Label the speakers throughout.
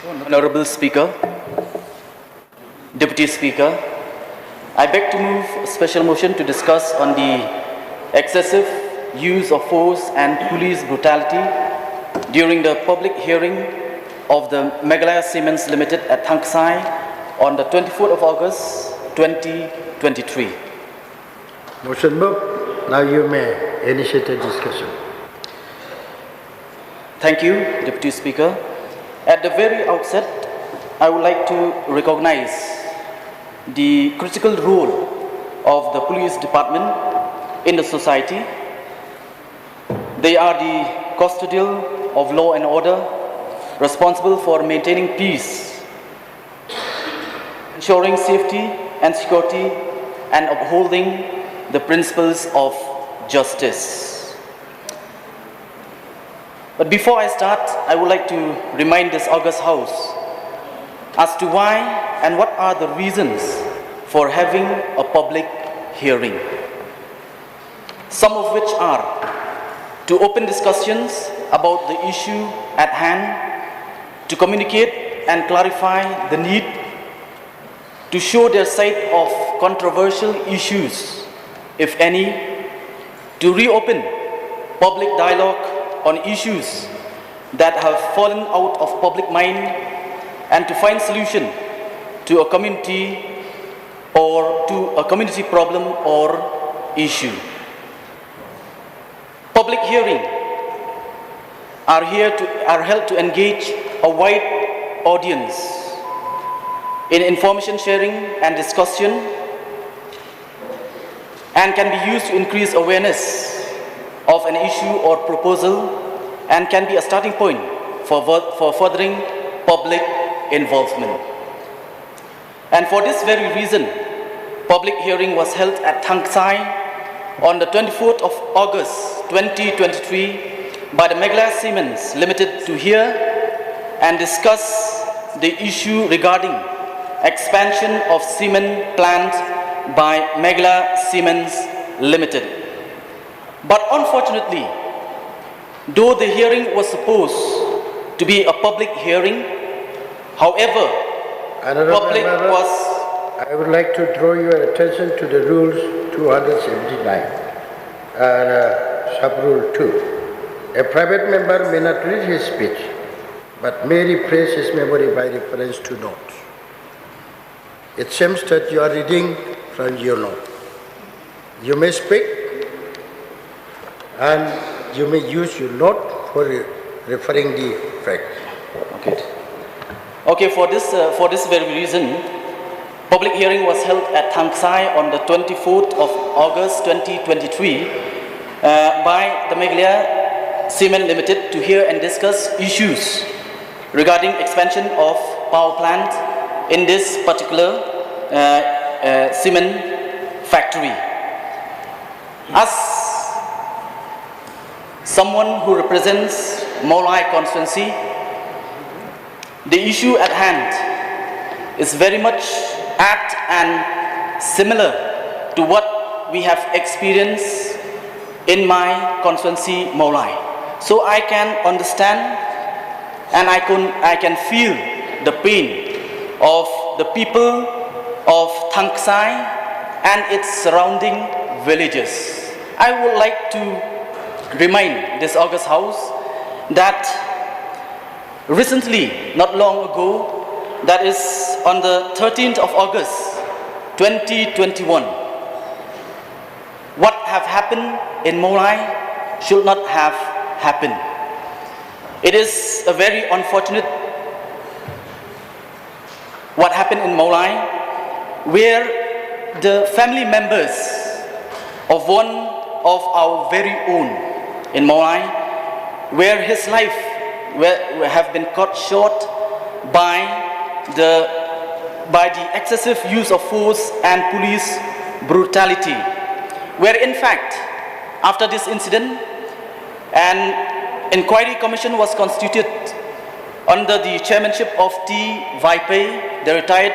Speaker 1: Honorable Speaker, Deputy Speaker, I beg to move a special motion to discuss on the excessive use of force and police brutality during the public hearing of the Meghalaya Cements Limited at Thangsai on the 24th of August 2023.
Speaker 2: Motion moved. Now you may initiate a discussion.
Speaker 1: Thank you, Deputy Speaker. At the very outset, I would like to recognize the critical role of the police department in the society. They are the custodial of law and order, responsible for maintaining peace, ensuring safety and security, and upholding the principles of justice. But before I start, I would like to remind this august House as to why and what are the reasons for having a public hearing. Some of which are to open discussions about the issue at hand, to communicate and clarify the need, to show their side of controversial issues, if any, to reopen public dialogue on issues that have fallen out of public mind, and to find solution to a community or to a community problem or issue. Public hearing are held to engage a wide audience in information sharing and discussion, and can be used to increase awareness of an issue or proposal, and can be a starting point for furthering public involvement. And for this very reason, public hearing was held at Thangsai on the 24th of August 2023 by the Meghalaya Cements Limited to hear and discuss the issue regarding expansion of cement plant by Meghalaya Cements Limited. But unfortunately, though the hearing was supposed to be a public hearing, however, public was...
Speaker 2: I would like to draw your attention to the rules 279 and sub-rule 2. A private member may not read his speech, but may rephrase his memory by reference to notes. It seems that you are reading from your note. You may speak, and you may use your note for referring the fact.
Speaker 1: Okay. For this very reason, public hearing was held at Thangsai on the 24th of August 2023 by the Meghalaya Cement Limited to hear and discuss issues regarding expansion of power plant in this particular cement factory. As someone who represents Molai constituency, the issue at hand is very much apt and similar to what we have experienced in my constituency, Molai. So I can understand and I can feel the pain of the people of Thangsai and its surrounding villages. I would like to remind this august House that recently, not long ago, that is on the 13th of August 2021, what have happened in Molai should not have happened. It is a very unfortunate what happened in Molai, where the family members of one of our very own in Molai, where his life have been cut short by the excessive use of force and police brutality, where in fact, after this incident, an inquiry commission was constituted under the chairmanship of T. Vaipai, the retired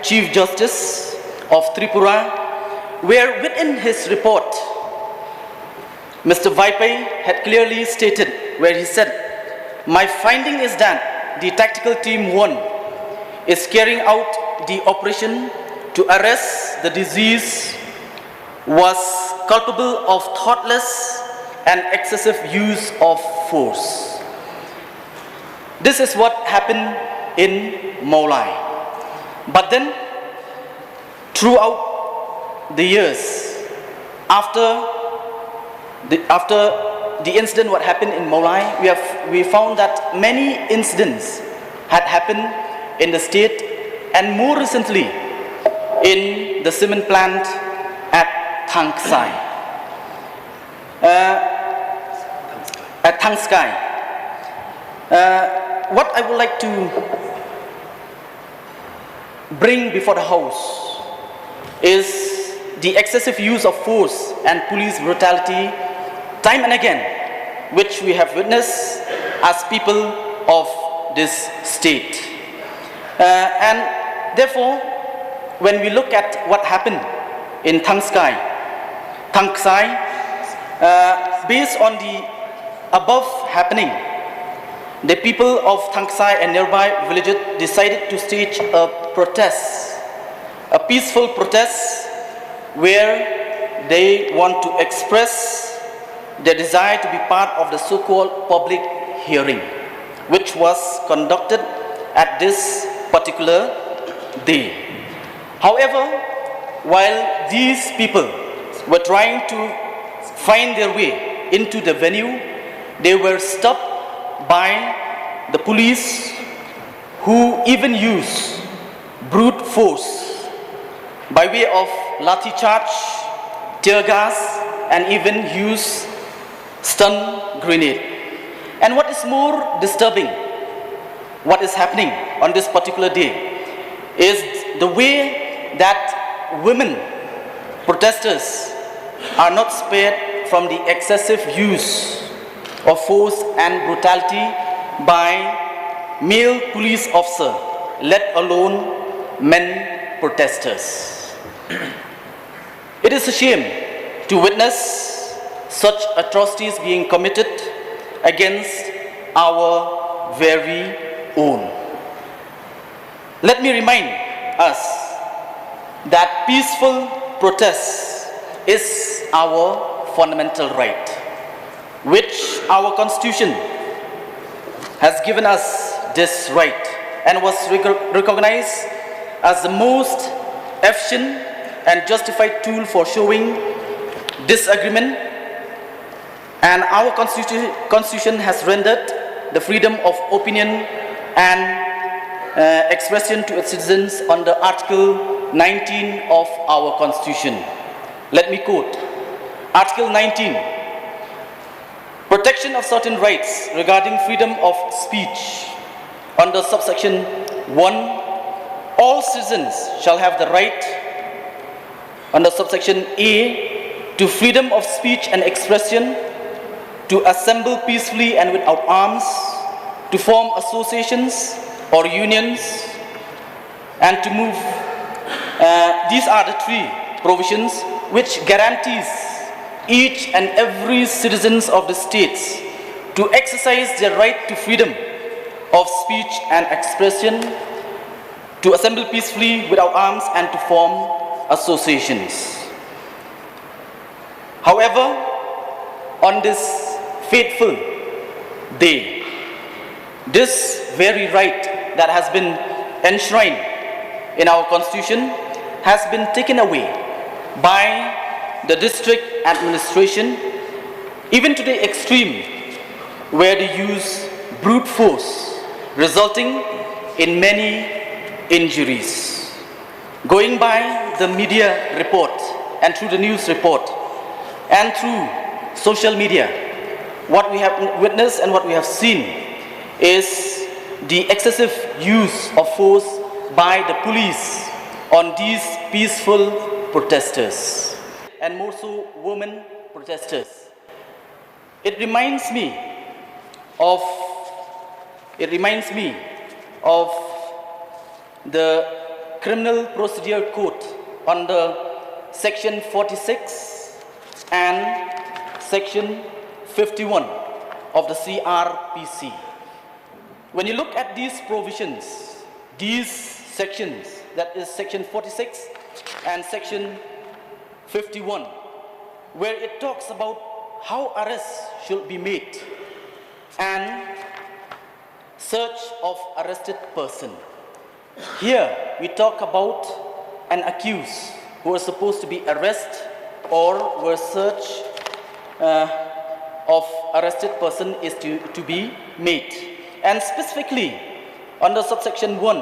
Speaker 1: Chief Justice of Tripura, where within his report, Mr. Vaipai had clearly stated, where he said, "My finding is that the Tactical Team 1 is carrying out the operation to arrest the deceased was culpable of thoughtless and excessive use of force. This is what happened in Maulai. But then, throughout the years, after the incident what happened in Maulai, we found that many incidents had happened in the state, and more recently in the cement plant at Thangsai. What I would like to bring before the House is the excessive use of force and police brutality time and again, which we have witnessed as people of this state. And therefore, when we look at what happened in Thangsai, based on the above happening, the people of Thangsai and nearby villages decided to stage a protest, a peaceful protest where they want to express their desire to be part of the so-called public hearing, which was conducted at this particular day. However, while these people were trying to find their way into the venue, they were stopped by the police, who even used brute force by way of lathi charge, tear gas, and even use stun grenade. And what is more disturbing, what is happening on this particular day, is the way that women protesters are not spared from the excessive use of force and brutality by male police officer, let alone men protesters. It is a shame to witness such atrocities being committed against our very own. Let me remind us that peaceful protest is our fundamental right, which our Constitution has given us this right and was recognized as the most efficient and justified tool for showing disagreement, and our Constitution has rendered the freedom of opinion and expression to its citizens under Article 19 of our Constitution. Let me quote Article 19. Protection of certain rights regarding freedom of speech. Under subsection 1, all citizens shall have the right, under subsection A, to freedom of speech and expression, to assemble peacefully and without arms, to form associations or unions, and to move. These are the three provisions which guarantees each and every citizens of the states to exercise their right to freedom of speech and expression, to assemble peacefully without arms, and to form associations. However, on this fateful day, this very right that has been enshrined in our Constitution has been taken away by the district administration, even to the extreme where they use brute force, resulting in many injuries. Going by the media report and through the news report and through social media, what we have witnessed and what we have seen is the excessive use of force by the police on these peaceful protesters, and more so women protesters. It reminds me of the Criminal Procedure Code under Section 46 and Section 51 of the CRPC. When you look at these provisions, these sections, that is section 46 and section 51, where it talks about how arrests should be made and search of arrested person. Here we talk about an accused who was supposed to be arrested or were search of arrested person is to be made. And specifically under subsection 1,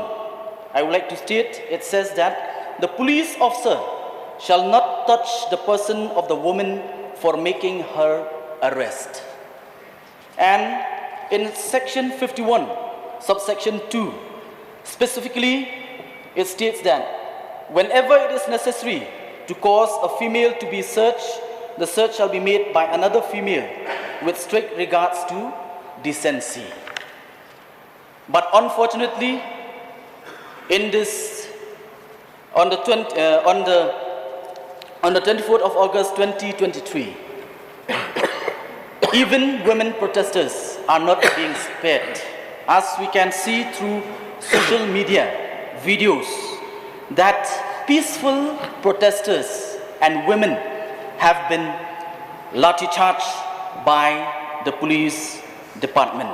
Speaker 1: I would like to state, it says that the police officer shall not touch the person of the woman for making her arrest. And in section 51, subsection 2, specifically it states that whenever it is necessary to cause a female to be searched, the search shall be made by another female with strict regards to decency. But unfortunately, in this, on the 24th of August 2023, even women protesters are not being spared. As we can see through social media videos, that peaceful protesters and women have been lathi charged by the police department.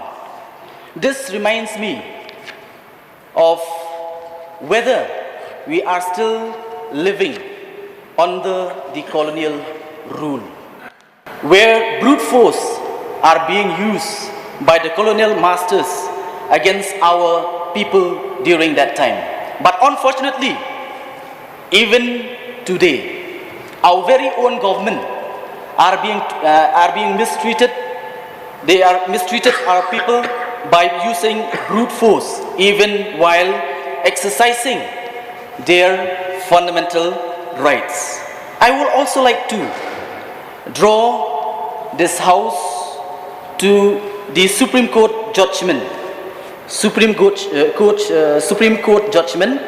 Speaker 1: This reminds me of whether we are still living under the colonial rule, where brute force are being used by the colonial masters against our people during that time. But unfortunately, even today, our very own government are being mistreated. They are mistreated our people by using brute force, even while exercising their fundamental rights. I would also like to draw this house to the Supreme Court judgment, Supreme Court judgment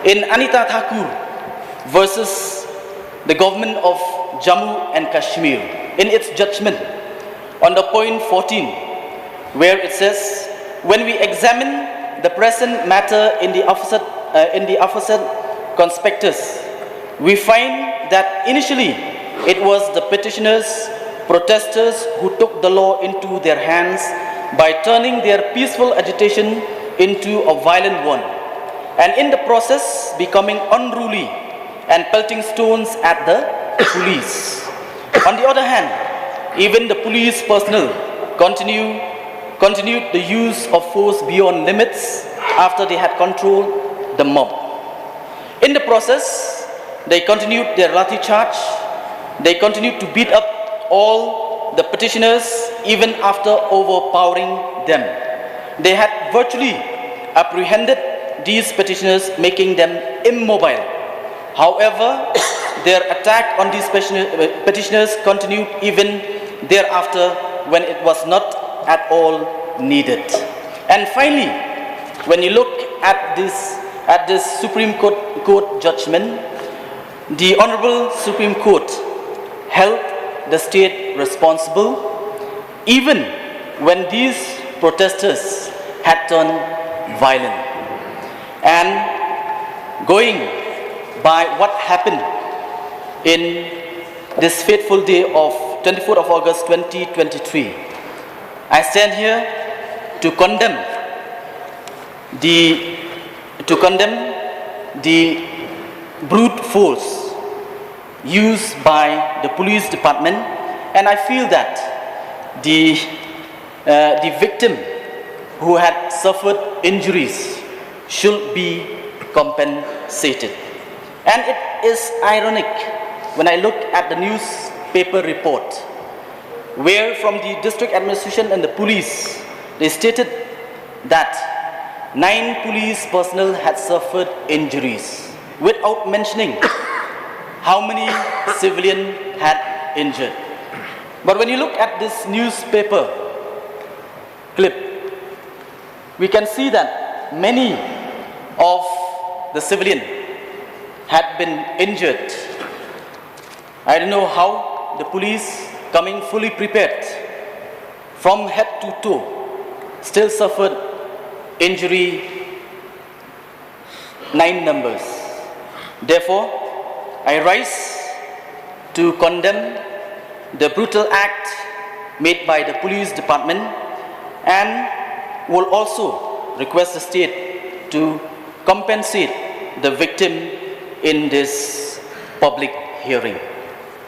Speaker 1: in Anita Thakur versus the government of Jammu and Kashmir, in its judgment on the point 14, where it says, when we examine the present matter in the aforesaid conspectus, we find that initially it was the petitioners, protesters who took the law into their hands by turning their peaceful agitation into a violent one, and in the process becoming unruly and pelting stones at the police. On the other hand, even the police personnel continued the use of force beyond limits after they had controlled the mob. In the process, they continued their lathi charge. They continued to beat up all the petitioners even after overpowering them. They had virtually apprehended these petitioners, making them immobile. However, their attack on these petitioners continued even thereafter when it was not at all needed. And finally, when you look at this Supreme Court judgment, the Honorable Supreme Court held the state responsible even when these protesters had turned violent. And going by what happened in this fateful day of 24th of August 2023, I stand here to condemn the brute force used by the police department, and I feel that the victim who had suffered injuries should be compensated. And it is ironic when I look at the newspaper report, where from the district administration and the police, they stated that 9 police personnel had suffered injuries, without mentioning how many civilians had injured. But when you look at this newspaper clip, we can see that many of the civilians had been injured. I don't know how the police, coming fully prepared from head to toe, still suffered injury 9 numbers. Therefore, I rise to condemn the brutal act made by the police department and will also request the state to compensate the victim in this public hearing.